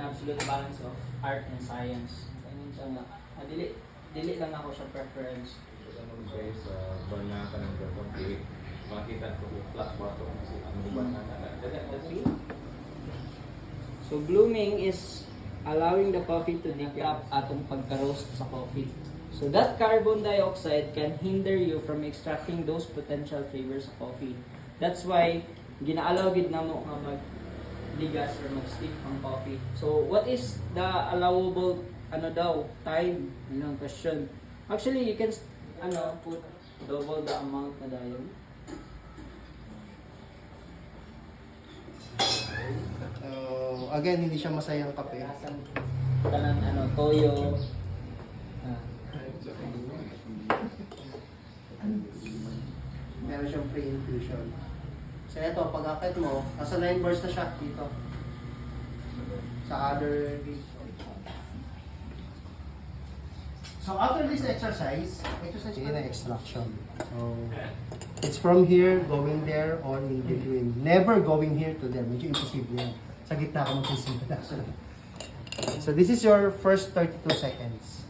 an absolute balance of art and science. Kanin siya nga. Dili lang ako siya preference. Guys, bana ka ng gagawin. Makita ko flat bottom kasi ang uban na So blooming is allowing the coffee to decaf atong pagka-roast sa coffee. So that carbon dioxide can hinder you from extracting those potential flavors sa coffee. That's why gina-allow gid namo nga mag-ligas or mag-steep ang coffee. So what is the allowable time? Yun ang question. Actually, you can put double the amount na dayon. Again, hindi siya masayang kape. Kanang toyo. Meron siyang pre-infusion. So ito, pag-akit mo, nasa 9 bars na siya dito. Sa other gate. So after this exercise yun ang extraction. So it's from here, going there, or in between. Never going here to there. Medyo imposible yan. Sa gitna ka magsisimula. So this is your first 32 seconds.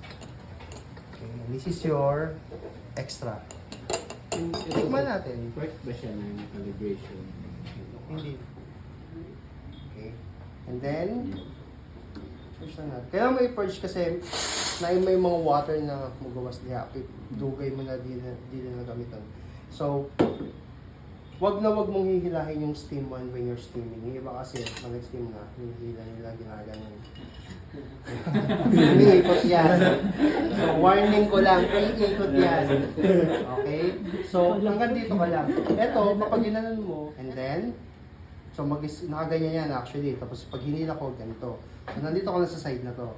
Okay, and this is your extra. Tikman natin. Work ba siya ng calibration? Hindi. Okay. And then, purge na natin. Kailangan mo i-purge kasi may mga water na magawas diya. Dugay mo na di na gamitan. So, wag mong hihilahin yung steam one when you're steaming. Yung iba kasi, mag-steam na, hinihila nila, ginaganon. Umiikot yan. So, warning ko lang, umiikot yan. Okay? So, hanggang dito ka lang. Ito, kapag ginanon mo, and then, so nakaganyan yan actually. Tapos pag hinila ko, ganito. So, nandito ko na sa side na to.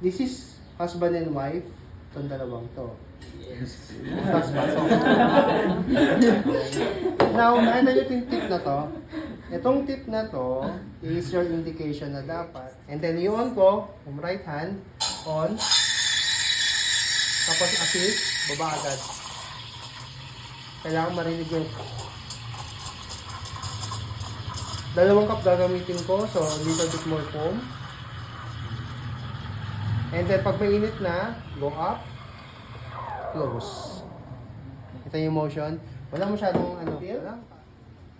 This is husband and wife. Itong dalawang to. Yes. Husband. So, now, nakita nyo yung tip na to. Itong tip na to is your indication na dapat. And then, i-on ko, from right hand, on. Tapos assist, baba agad. Kailangan marinig yung dalawang cup gagamitin ko, so a little bit more foam. And then pag mainit na, go up, close. Ito yung motion. Wala masyadong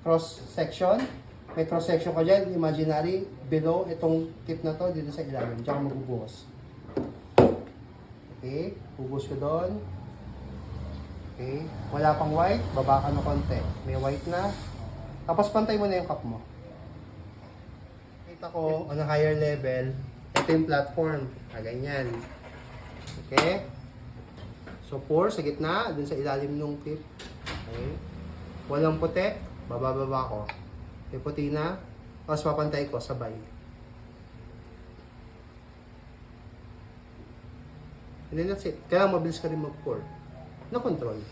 cross section. May cross section ka dyan, imaginary, below itong tip na to, dito sa ilalim. Diyan ka magbubuhos. Okay, bubuhos ko doon. Okay, wala pang white, baba ka na konti. May white na. Tapos pantay mo na yung cup mo. Kita ko on a higher level, ito yung platform. Ganyan. Okay? So pour sa gitna, dun sa ilalim ng tip. Okay? Walang puti, bababa ko. Yung puti na, tapos papantay ko sabay. And then that's it. Kaya mabilis ka rin mag-pour. Na control.